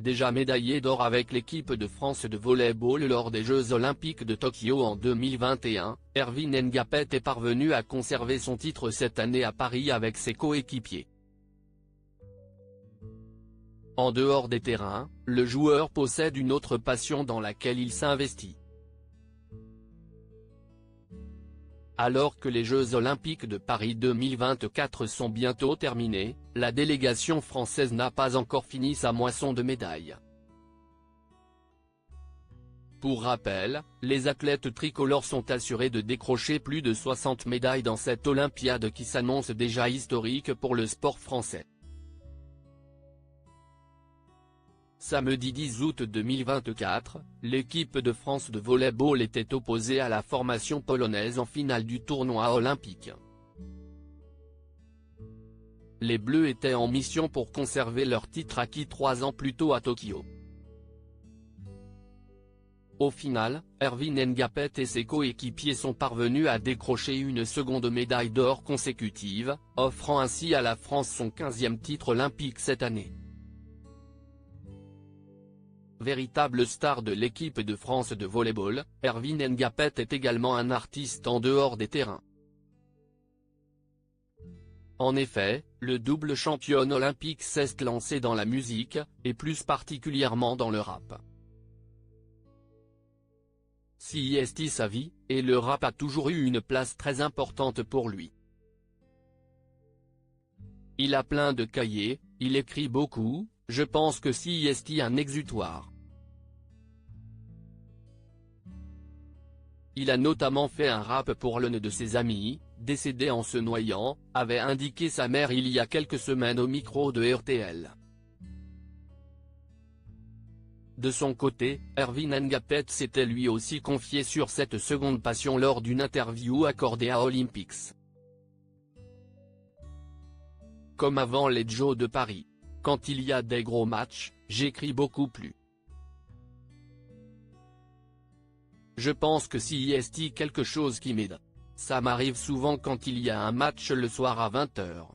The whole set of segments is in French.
déjà médaillé d'or avec l'équipe de France de volley-ball lors des Jeux Olympiques de Tokyo en 2021, Erwin Ngapet est parvenu à conserver son titre cette année à Paris avec ses coéquipiers. En dehors des terrains, le joueur possède une autre passion dans laquelle il s'investit. Alors que les Jeux Olympiques de Paris 2024 sont bientôt terminés, la délégation française n'a pas encore fini sa moisson de médailles. Pour rappel, les athlètes tricolores sont assurés de décrocher plus de 60 médailles dans cette Olympiade qui s'annonce déjà historique pour le sport français. Samedi 10 août 2024, l'équipe de France de volley-ball était opposée à la formation polonaise en finale du tournoi olympique. Les Bleus étaient en mission pour conserver leur titre acquis 3 ans plus tôt à Tokyo. Au final, Erwin Ngapet et ses coéquipiers sont parvenus à décrocher une seconde médaille d'or consécutive, offrant ainsi à la France son 15e titre olympique cette année. Véritable star de l'équipe de France de volley-ball, Erwin Ngapet est également un artiste en dehors des terrains. En effet, le double championne olympique s'est lancé dans la musique, et plus particulièrement dans le rap. Si est sa vie, et le rap a toujours eu une place très importante pour lui. Il a plein de cahiers, il écrit beaucoup, je pense que si est un exutoire. Il a notamment fait un rap pour l'un de ses amis, décédé en se noyant, avait indiqué sa mère il y a quelques semaines au micro de RTL. De son côté, Erwin Ngapet s'était lui aussi confié sur cette seconde passion lors d'une interview accordée à Olympics. Comme avant les Jeux de Paris. Quand il y a des gros matchs, j'écris beaucoup plus. Je pense que si est quelque chose qui m'aide. Ça m'arrive souvent quand il y a un match le soir à 20h.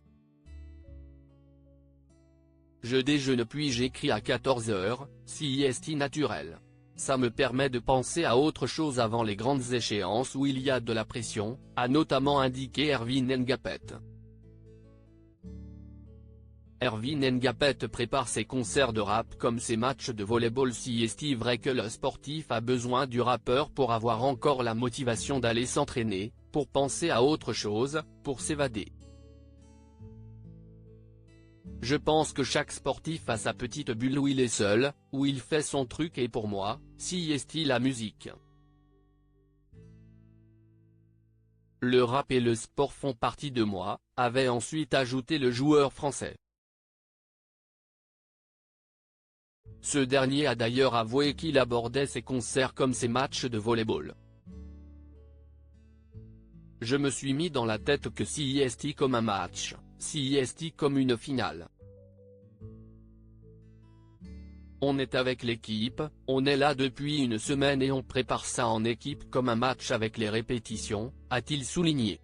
Je déjeune puis j'écris à 14h, si est naturel. Ça me permet de penser à autre chose avant les grandes échéances où il y a de la pression, a notamment indiqué Erwin Ngapet. Erwin Ngapet prépare ses concerts de rap comme ses matchs de volleyball. Si est vrai que le sportif a besoin du rappeur pour avoir encore la motivation d'aller s'entraîner, pour penser à autre chose, pour s'évader. Je pense que chaque sportif a sa petite bulle où il est seul, où il fait son truc et pour moi, si est la musique. Le rap et le sport font partie de moi, avait ensuite ajouté le joueur français. Ce dernier a d'ailleurs avoué qu'il abordait ses concerts comme ses matchs de volley-ball. Je me suis mis dans la tête que si est comme un match, si est comme une finale. On est avec l'équipe, on est là depuis une semaine et on prépare ça en équipe comme un match avec les répétitions, a-t-il souligné.